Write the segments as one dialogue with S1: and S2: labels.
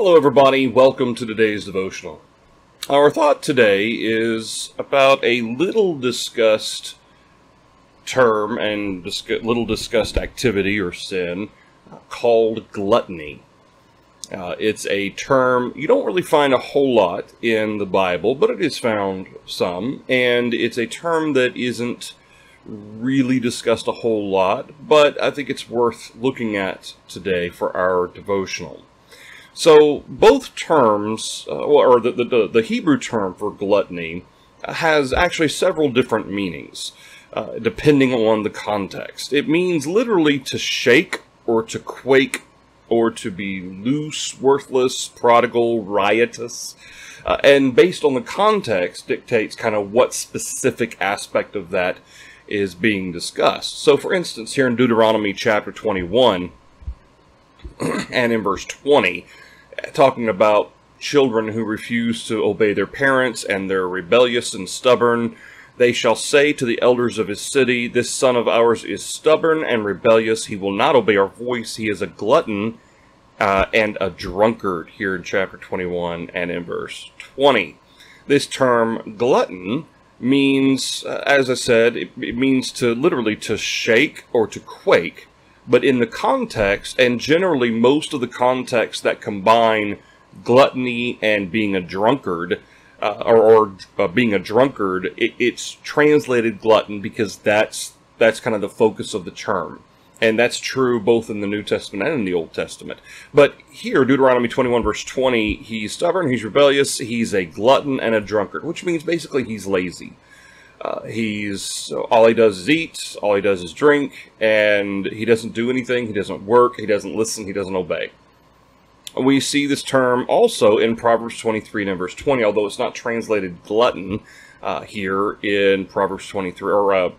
S1: Hello everybody, welcome to today's devotional. Our thought today is about a little discussed term and little discussed activity or sin called gluttony. It's a term you don't really find a whole lot in the Bible, but it is found some, and it's a term that isn't really discussed a whole lot, but I think it's worth looking at today for our devotional. So both terms, or the Hebrew term for gluttony, has actually several different meanings, depending on the context. It means literally to shake or to quake or to be loose, worthless, prodigal, riotous, and based on the context dictates kind of what specific aspect of that is being discussed. So for instance, here in Deuteronomy chapter 21 and in verse 20, talking about children who refuse to obey their parents and they're rebellious and stubborn, they shall say to the elders of his city, "This son of ours is stubborn and rebellious. He will not obey our voice. He is a glutton and a drunkard," here in chapter 21 and in verse 20. This term glutton means, as I said, it means to literally to shake or to quake. But in the context, and generally most of the contexts that combine gluttony and being a drunkard, or being a drunkard, it's translated glutton because that's kind of the focus of the term. And that's true both in the New Testament and in the Old Testament. But here, Deuteronomy 21 verse 20, he's stubborn, he's rebellious, he's a glutton and a drunkard, which means basically he's lazy. All he does is eat, all he does is drink, and he doesn't do anything, he doesn't work, he doesn't listen, he doesn't obey. We see this term also in Proverbs 23 and verse 20, although it's not translated glutton here in Proverbs 23, or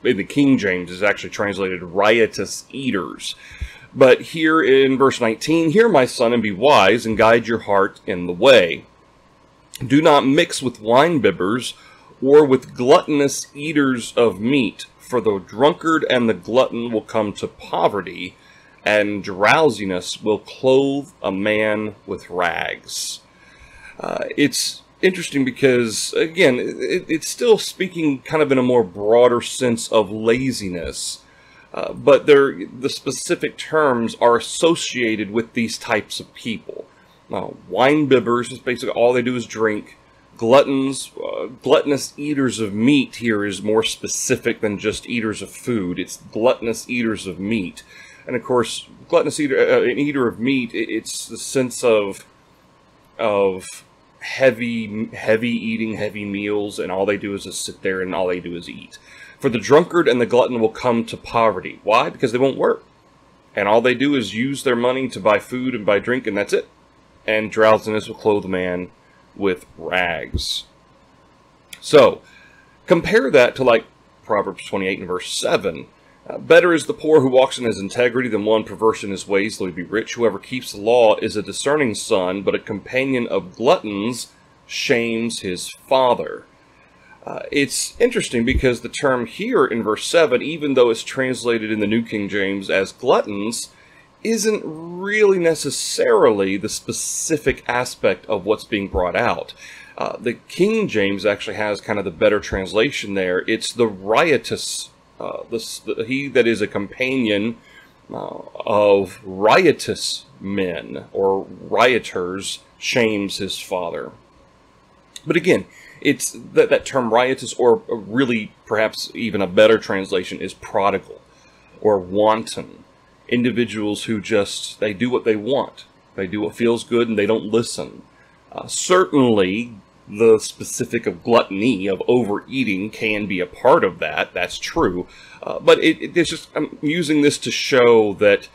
S1: in the King James is actually translated riotous eaters. But here in verse 19, "Hear, my son, and be wise, and guide your heart in the way. Do not mix with winebibbers, or with gluttonous eaters of meat, for the drunkard and the glutton will come to poverty, and drowsiness will clothe a man with rags." It's interesting because, again, it's still speaking kind of in a more broader sense of laziness, but the specific terms are associated with these types of people. Winebibbers is basically all they do is drink. Gluttonous eaters of meat here is more specific than just eaters of food. It's gluttonous eaters of meat. And of course, an eater of meat, it's the sense of heavy eating, heavy meals, and all they do is just sit there and all they do is eat. "For the drunkard and the glutton will come to poverty." Why? Because they won't work. And all they do is use their money to buy food and buy drink, and that's it. And drowsiness will clothe a man with rags. So, compare that to like Proverbs 28 and verse 7. "Better is the poor who walks in his integrity than one perverse in his ways, though he be rich. Whoever keeps the law is a discerning son, but a companion of gluttons shames his father." It's interesting because the term here in verse 7, even though it's translated in the New King James as gluttons, isn't really necessarily the specific aspect of what's being brought out. The King James actually has kind of the better translation there. It's the riotous, he that is a companion of riotous men or rioters shames his father. But again, it's that term riotous, or really perhaps even a better translation, is prodigal or wanton. Individuals who just, they do what they want. They do what feels good and they don't listen. Certainly, the specific of gluttony, of overeating, can be a part of that. That's true. But it's just, I'm using this to show that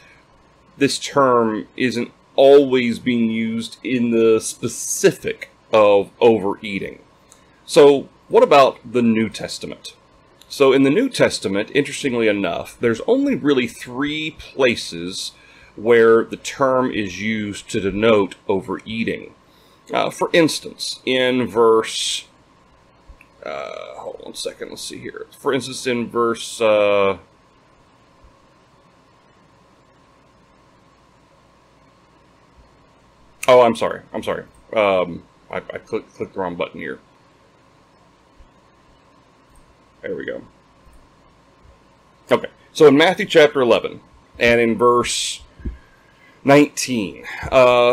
S1: this term isn't always being used in the specific of overeating. So, what about the New Testament? So in the New Testament, interestingly enough, there's only really 3 places where the term is used to denote overeating. For instance, in verse, hold on a second, let's see here. For instance, in verse Oh, I'm sorry. I'm sorry. I clicked the wrong button here. There we go. Okay. So in Matthew chapter 11, and in verse 19,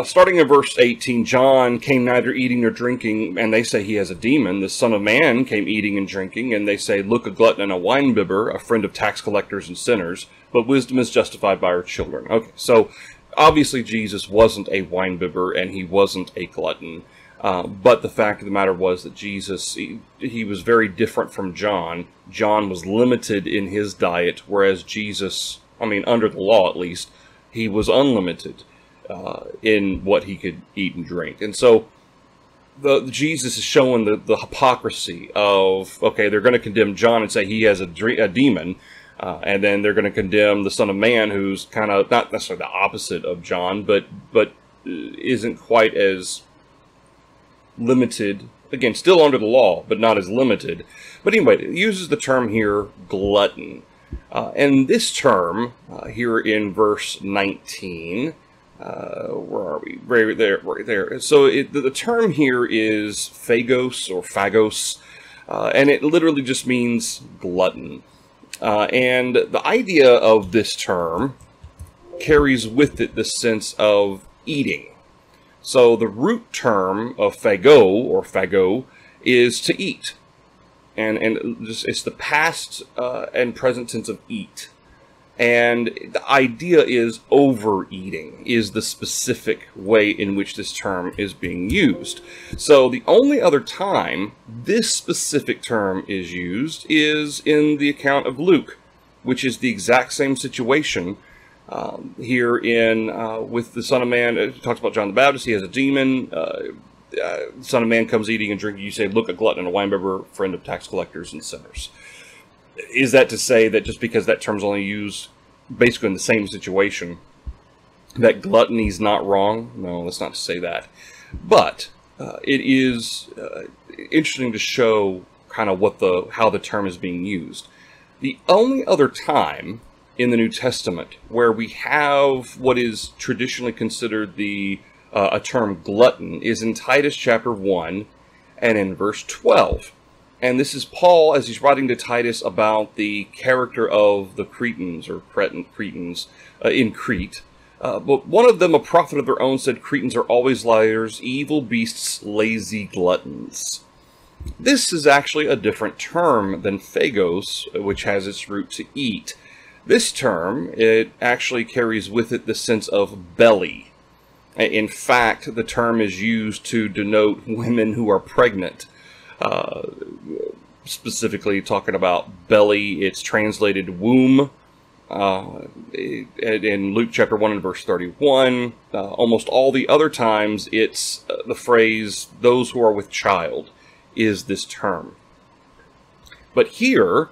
S1: starting in verse 18, John came neither eating nor drinking, and they say he has a demon. The Son of Man came eating and drinking, and they say, look, a glutton and a winebibber, a friend of tax collectors and sinners, but wisdom is justified by her children. Okay, so obviously Jesus wasn't a winebibber, and he wasn't a glutton. But the fact of the matter was that Jesus, he was very different from John. John was limited in his diet, whereas Jesus, I mean, under the law at least, he was unlimited in what he could eat and drink. And so Jesus is showing the hypocrisy of, okay, they're going to condemn John and say he has a demon, and then they're going to condemn the Son of Man, who's kind of not necessarily the opposite of John, but isn't quite as limited, again, still under the law, but not as limited. But anyway, it uses the term here, glutton. And this term, here in verse 19, where are we? Right there. So the term here is phagos or phagos, and it literally just means glutton. And the idea of this term carries with it the sense of eating. So the root term of phago is to eat, and just, it's the past and present tense of eat. And the idea is overeating is the specific way in which this term is being used. So the only other time this specific term is used is in the account of Luke, which is the exact same situation. Here in with the Son of Man, it talks about John the Baptist. He has a demon. The Son of Man comes eating and drinking. You say, look, a glutton and a winebibber, friend of tax collectors and sinners. Is that to say that just because that term's only used basically in the same situation, that gluttony's not wrong? No, that's not to say that. But it is interesting to show kind of how the term is being used. The only other time in the New Testament where we have what is traditionally considered a term glutton is in Titus chapter 1 and in verse 12. And this is Paul as he's writing to Titus about the character of the Cretans or Cretans in Crete. But one of them, a prophet of their own, said, Cretans are always liars, evil beasts, lazy gluttons. This is actually a different term than phagos, which has its root to eat. This term, it actually carries with it the sense of belly. In fact, the term is used to denote women who are pregnant. Specifically talking about belly, it's translated womb. In Luke chapter 1 and verse 31, almost all the other times it's the phrase, those who are with child, is this term. But here,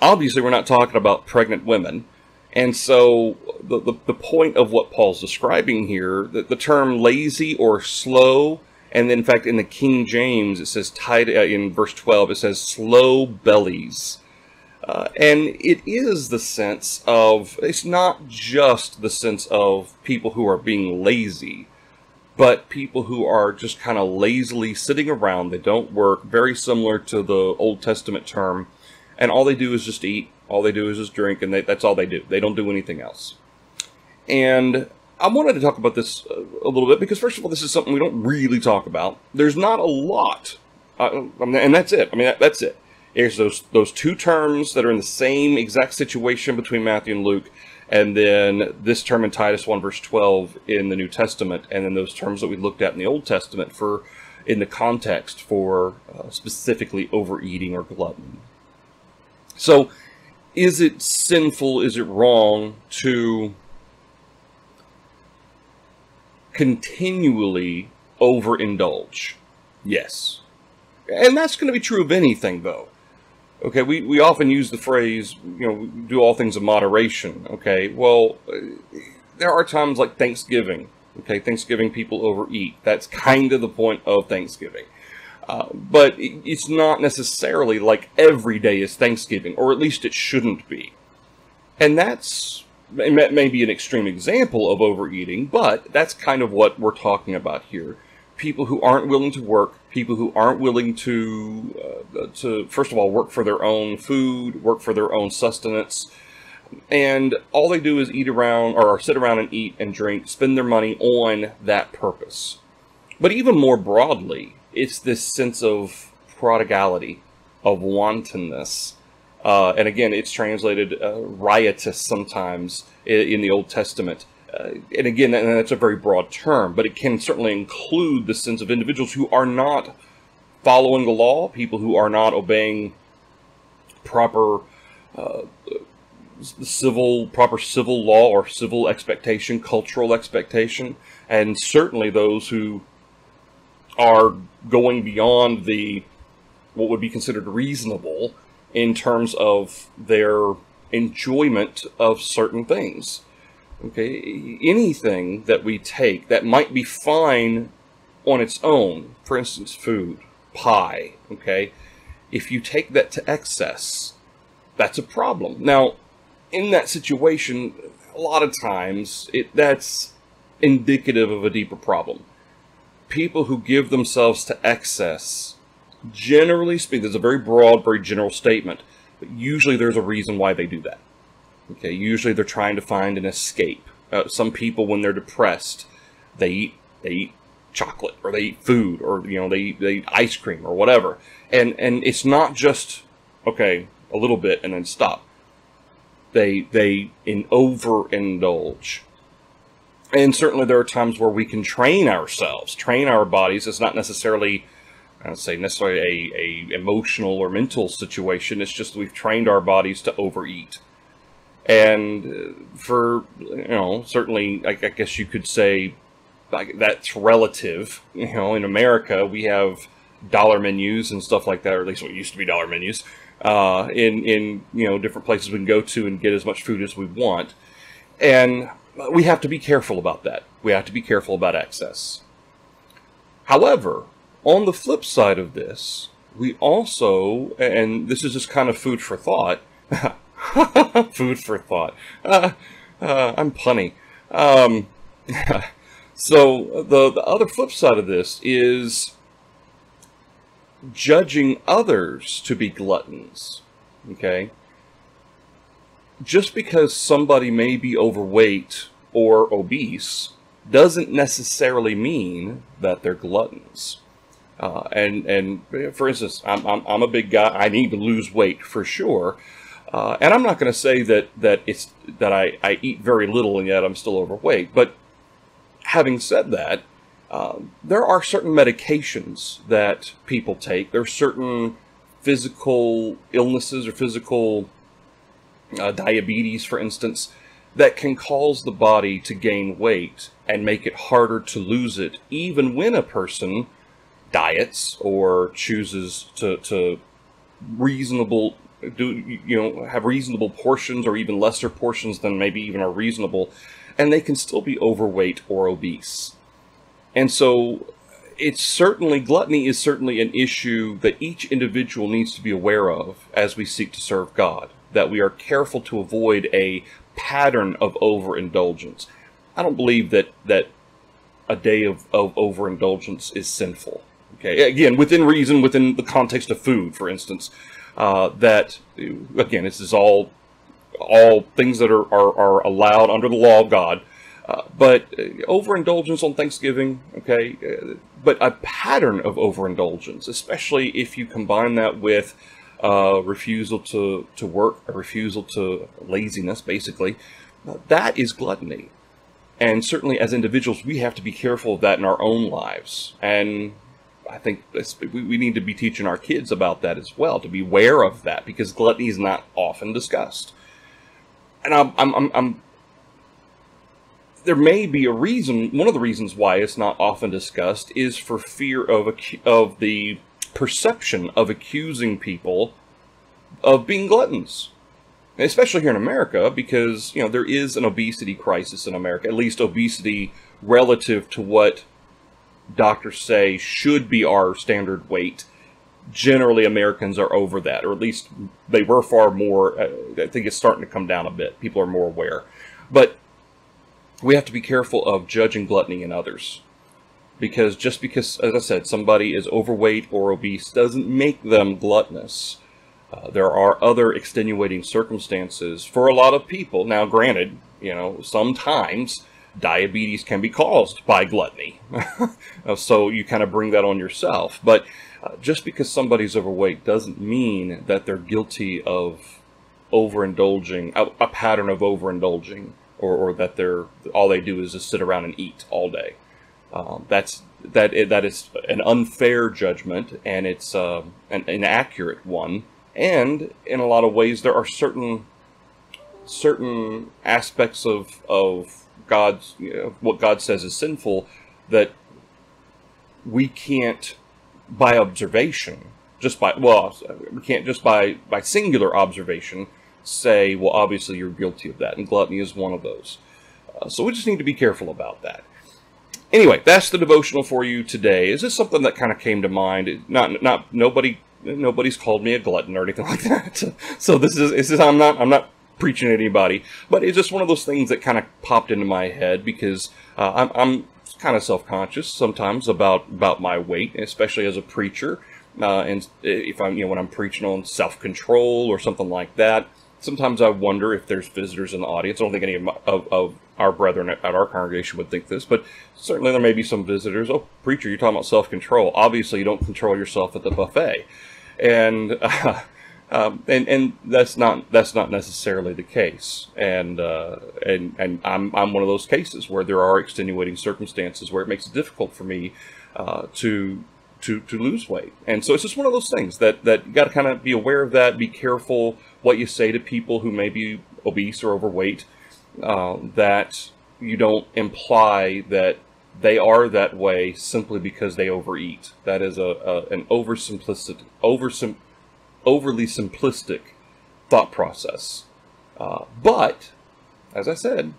S1: obviously, we're not talking about pregnant women, and so the point of what Paul's describing here, the term lazy or slow, and then in fact in the King James it says in verse 12 it says slow bellies, and it is the sense of, it's not just the sense of people who are being lazy, but people who are just kind of lazily sitting around. They don't work, very similar to the Old Testament term. And all they do is just eat, all they do is just drink, and that's all they do. They don't do anything else. And I wanted to talk about this a little bit, because first of all, this is something we don't really talk about. There's not a lot, and that's it. I mean, that's it. There's those two terms that are in the same exact situation between Matthew and Luke, and then this term in Titus 1 verse 12 in the New Testament, and then those terms that we looked at in the Old Testament in the context for specifically overeating or gluttony. So, is it sinful, is it wrong to continually overindulge? Yes. And that's going to be true of anything, though. Okay, we often use the phrase, do all things in moderation. Okay, well, there are times like Thanksgiving. Okay, Thanksgiving people overeat. That's kind of the point of Thanksgiving. But it's not necessarily like every day is Thanksgiving, or at least it shouldn't be. And that's it may be an extreme example of overeating, but that's kind of what we're talking about here. People who aren't willing to work, people who aren't willing to first of all, work for their own food, work for their own sustenance, and all they do is eat around, or sit around and eat and drink, spend their money on that purpose. But even more broadly, it's this sense of prodigality, of wantonness. And again, it's translated riotous sometimes in the Old Testament. And again, that's a very broad term, but it can certainly include the sense of individuals who are not following the law, people who are not obeying proper civil law or civil expectation, cultural expectation, and certainly those who are going beyond what would be considered reasonable in terms of their enjoyment of certain things. Okay, anything that we take that might be fine on its own, for instance, food, pie, okay, if you take that to excess, that's a problem. Now, in that situation, a lot of times, that's indicative of a deeper problem. People who give themselves to excess, generally speaking, there's a very broad, very general statement, but usually there's a reason why they do that. Okay, usually they're trying to find an escape. Some people, when they're depressed, they eat chocolate, or they eat food, or they eat ice cream or whatever. And it's not just okay, a little bit and then stop. They overindulge. And certainly there are times where we can train ourselves, train our bodies. It's not necessarily, I don't say necessarily a emotional or mental situation. It's just we've trained our bodies to overeat. And for, certainly, I guess you could say that's relative. In America, we have dollar menus and stuff like that, or at least what used to be dollar menus, in different places we can go to and get as much food as we want. And we have to be careful about that. We have to be careful about excess. However, on the flip side of this, we also, and this is just kind of food for thought, food for thought. I'm punny. So the other flip side of this is judging others to be gluttons. Okay? Just because somebody may be overweight or obese doesn't necessarily mean that they're gluttons. And for instance, I'm a big guy. I need to lose weight for sure. And I'm not going to say that I eat very little and yet I'm still overweight. But having said that, there are certain medications that people take. There are certain physical illnesses or physical diabetes, for instance, that can cause the body to gain weight and make it harder to lose it, even when a person diets or chooses to have reasonable portions or even lesser portions than maybe even are reasonable, and they can still be overweight or obese. And so gluttony is certainly an issue that each individual needs to be aware of as we seek to serve God, that we are careful to avoid a pattern of overindulgence. I don't believe that a day of overindulgence is sinful. Okay, again, within reason, within the context of food, for instance, that, again, this is all things that are allowed under the law of God. But overindulgence on Thanksgiving, okay, but a pattern of overindulgence, especially if you combine that with refusal to work, a refusal to laziness, basically, that is gluttony. And certainly as individuals, we have to be careful of that in our own lives. And I think we need to be teaching our kids about that as well, to be aware of that, because gluttony is not often discussed. And there may be a reason. One of the reasons why it's not often discussed is for fear of the perception of accusing people of being gluttons, especially here in America, because there is an obesity crisis in America, at least obesity relative to what doctors say should be our standard weight. Generally, Americans are over that, or at least they were far more. I think it's starting to come down a bit. People are more aware. But we have to be careful of judging gluttony in others. Because just because, as I said, somebody is overweight or obese doesn't make them gluttonous. There are other extenuating circumstances for a lot of people. Now, granted, sometimes diabetes can be caused by gluttony. So you kind of bring that on yourself. But just because somebody's overweight doesn't mean that they're guilty of overindulging, a pattern of overindulging, or that all they do is just sit around and eat all day. That is an unfair judgment, and it's an inaccurate one. And in a lot of ways, there are certain aspects of God's, what God says is sinful, that we can't, by observation, we can't just by singular observation say, well, obviously you're guilty of that, and gluttony is one of those. So we just need to be careful about that. Anyway, that's the devotional for you today. Is this something that kind of came to mind? Nobody's called me a glutton or anything like that. So this is I'm not preaching at anybody, but it's just one of those things that kind of popped into my head because I'm kind of self-conscious sometimes about my weight, especially as a preacher. And if when I'm preaching on self-control or something like that, sometimes I wonder if there's visitors in the audience. I don't think any of our brethren at our congregation would think this, but certainly there may be some visitors. Oh, preacher, you're talking about self-control. Obviously, you don't control yourself at the buffet, and that's not necessarily the case. And I'm one of those cases where there are extenuating circumstances where it makes it difficult for me to lose weight. And so it's just one of those things that you got to kind of be aware of that, be careful what you say to people who may be obese or overweight, that you don't imply that they are that way simply because they overeat. That is an overly simplistic thought process. But, as I said,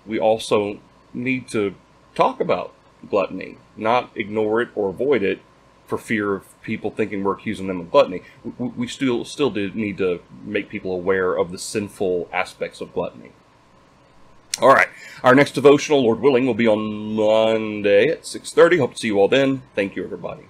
S1: we also need to talk about gluttony, not ignore it or avoid it for fear of people thinking we're accusing them of gluttony. We still do need to make people aware of the sinful aspects of gluttony. All right, our next devotional, Lord willing, will be on Monday at 6:30. Hope to see you all then. Thank you, everybody.